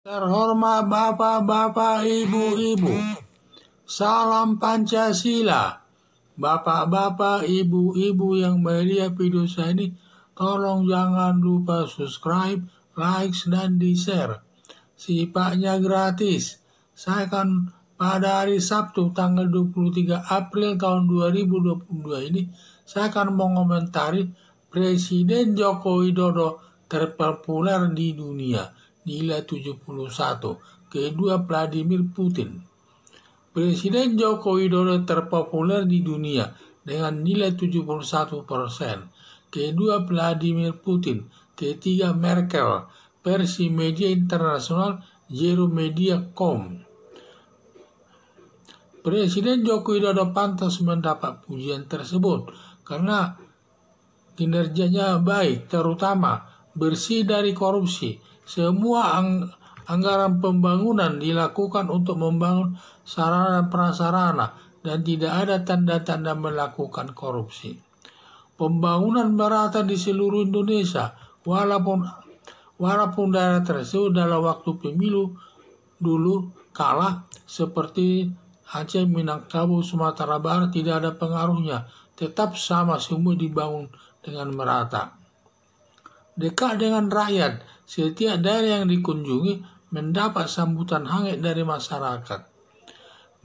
Terhormat Bapak-Bapak, Ibu-Ibu, salam Pancasila. Bapak-bapak, Ibu-Ibu yang melihat video saya ini, tolong jangan lupa subscribe, like, dan di-share. Sifatnya gratis. Saya akan pada hari Sabtu tanggal 23 April tahun 2022 ini, saya akan mengomentari Presiden Joko Widodo terpopuler di dunia, nilai 71, kedua Vladimir Putin. Presiden Joko Widodo terpopuler di dunia dengan nilai 71%, kedua Vladimir Putin, ketiga Merkel, versi media internasional Zeromedia.com. Presiden Joko Widodo pantas mendapat pujian tersebut karena kinerjanya baik, terutama bersih dari korupsi. Semua anggaran pembangunan dilakukan untuk membangun sarana dan prasarana dan tidak ada tanda-tanda melakukan korupsi. Pembangunan merata di seluruh Indonesia, walaupun daerah tersebut dalam waktu pemilu dulu kalah seperti Aceh, Minangkabau, Sumatera Barat tidak ada pengaruhnya, tetap sama semua dibangun dengan merata. Dekat dengan rakyat, setiap daerah yang dikunjungi mendapat sambutan hangat dari masyarakat.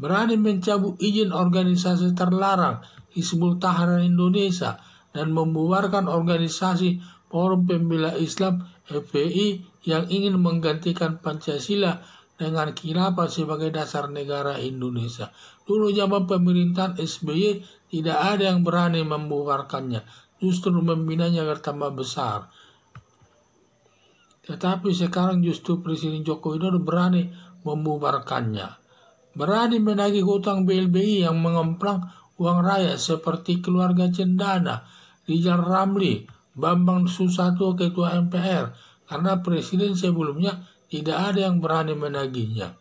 Berani mencabut izin organisasi terlarang Hizbut Tahrir Indonesia dan membubarkan organisasi Forum Pembela Islam FPI yang ingin menggantikan Pancasila dengan khilafah sebagai dasar negara Indonesia. Dulu zaman pemerintahan SBY tidak ada yang berani membubarkannya, justru membinanya bertambah besar. Tetapi sekarang justru Presiden Joko Widodo berani membubarkannya. Berani menagih hutang BLBI yang mengemplang uang rakyat seperti keluarga Cendana, Rizal Ramli, Bambang Susatyo Ketua MPR, karena Presiden sebelumnya tidak ada yang berani menagihnya.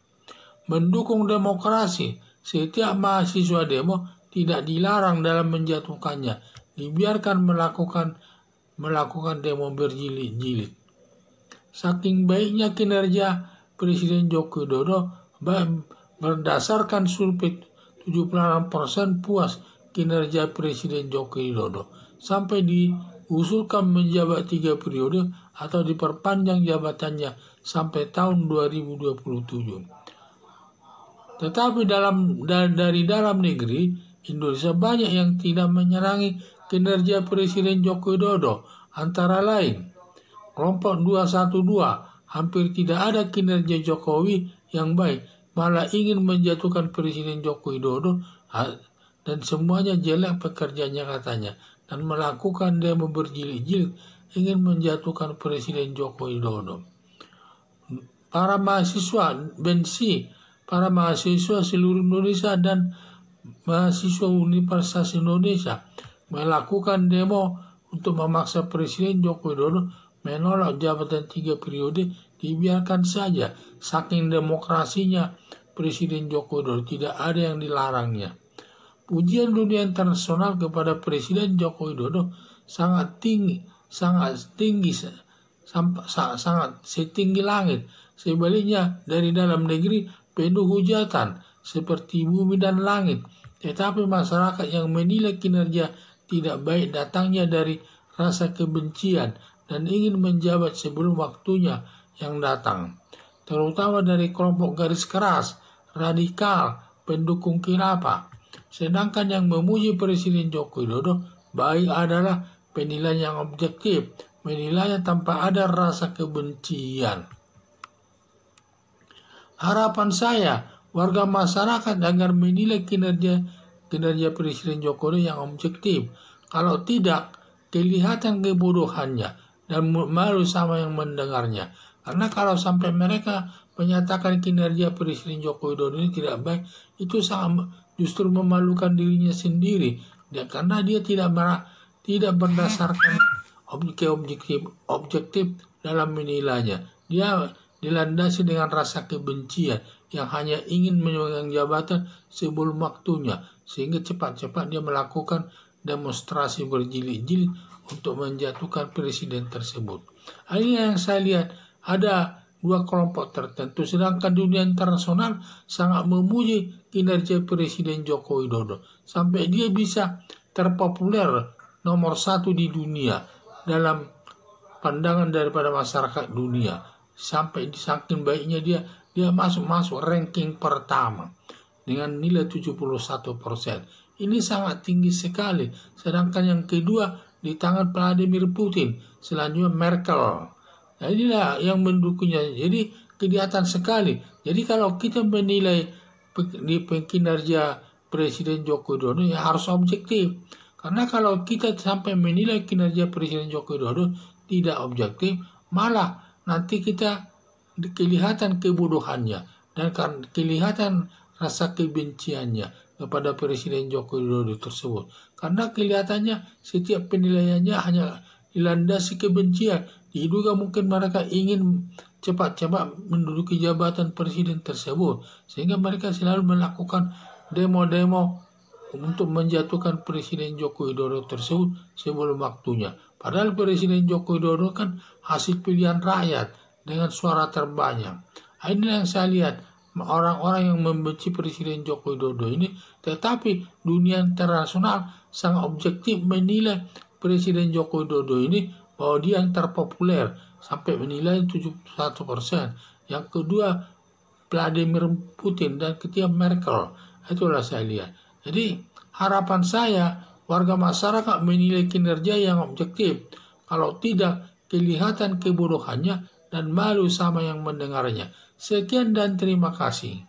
Mendukung demokrasi, setiap mahasiswa demo tidak dilarang dalam menjatuhkannya, dibiarkan melakukan demo berjilid-jilid. Saking baiknya kinerja Presiden Joko Widodo, berdasarkan survei 76% puas kinerja Presiden Joko Widodo sampai diusulkan menjabat 3 periode atau diperpanjang jabatannya sampai tahun 2027. Tetapi dari dalam negeri, Indonesia banyak yang tidak menyerangi kinerja Presiden Joko Widodo, antara lain kelompok 212 hampir tidak ada kinerja Jokowi yang baik, malah ingin menjatuhkan Presiden Joko Widodo dan semuanya jelek pekerjaannya katanya, dan melakukan demo berjilid-jilid ingin menjatuhkan Presiden Joko Widodo. Para mahasiswa seluruh Indonesia dan mahasiswa Universitas Indonesia melakukan demo untuk memaksa Presiden Joko Widodo menolak jabatan 3 periode, dibiarkan saja. Saking demokrasinya Presiden Joko Widodo, tidak ada yang dilarangnya. Pujian dunia internasional kepada Presiden Joko Widodo sangat setinggi langit. Sebaliknya dari dalam negeri penuh hujatan seperti bumi dan langit. Tetapi masyarakat yang menilai kinerja tidak baik datangnya dari rasa kebencian dan ingin menjabat sebelum waktunya yang datang, terutama dari kelompok garis keras, radikal, pendukung khilafah. Sedangkan yang memuji Presiden Joko Widodo baik adalah penilaian yang objektif, menilainya tanpa ada rasa kebencian. Harapan saya, warga masyarakat agar menilai kinerja Presiden Joko Widodo yang objektif. Kalau tidak, kelihatan kebodohannya dan malu sama yang mendengarnya. Karena kalau sampai mereka menyatakan kinerja Presiden Joko Widodo ini tidak baik, itu sangat justru memalukan dirinya sendiri. Karena dia tidak berdasarkan objektif dalam menilainya. Dia dilandasi dengan rasa kebencian yang hanya ingin memegang jabatan sebelum waktunya, sehingga cepat-cepat dia melakukan demonstrasi berjilid-jilid untuk menjatuhkan presiden tersebut. Ini yang saya lihat, ada dua kelompok tertentu, sedangkan dunia internasional sangat memuji kinerja Presiden Joko Widodo sampai dia bisa terpopuler nomor 1 di dunia dalam pandangan daripada masyarakat dunia. Sampai saking baiknya dia masuk ranking pertama dengan nilai 71%. Ini sangat tinggi sekali. Sedangkan yang kedua di tangan Vladimir Putin, selanjutnya Merkel. Nah, inilah yang mendukungnya. Jadi kelihatan sekali. Jadi kalau kita menilai di kinerja Presiden Joko Widodo ya harus objektif. Karena kalau kita sampai menilai kinerja Presiden Joko Widodo tidak objektif, malah nanti kita kelihatan kebodohannya dan kelihatan rasa kebenciannya kepada Presiden Joko Widodo tersebut. Karena kelihatannya setiap penilaiannya hanya dilandasi kebencian. Diduga mungkin mereka ingin cepat-cepat menduduki jabatan presiden tersebut. Sehingga mereka selalu melakukan demo-demo untuk menjatuhkan Presiden Joko Widodo tersebut sebelum waktunya. Padahal Presiden Joko Widodo kan hasil pilihan rakyat dengan suara terbanyak. Ini yang saya lihat, orang-orang yang membenci Presiden Joko Widodo ini, tetapi dunia internasional sangat objektif menilai Presiden Joko Widodo ini bahwa dia yang terpopuler sampai menilai 71%. Yang kedua Vladimir Putin dan ketiga Merkel. Itulah saya lihat. Jadi harapan saya warga masyarakat menilai kinerja yang objektif. Kalau tidak, kelihatan kebodohannya dan malu sama yang mendengarnya. Sekian dan terima kasih.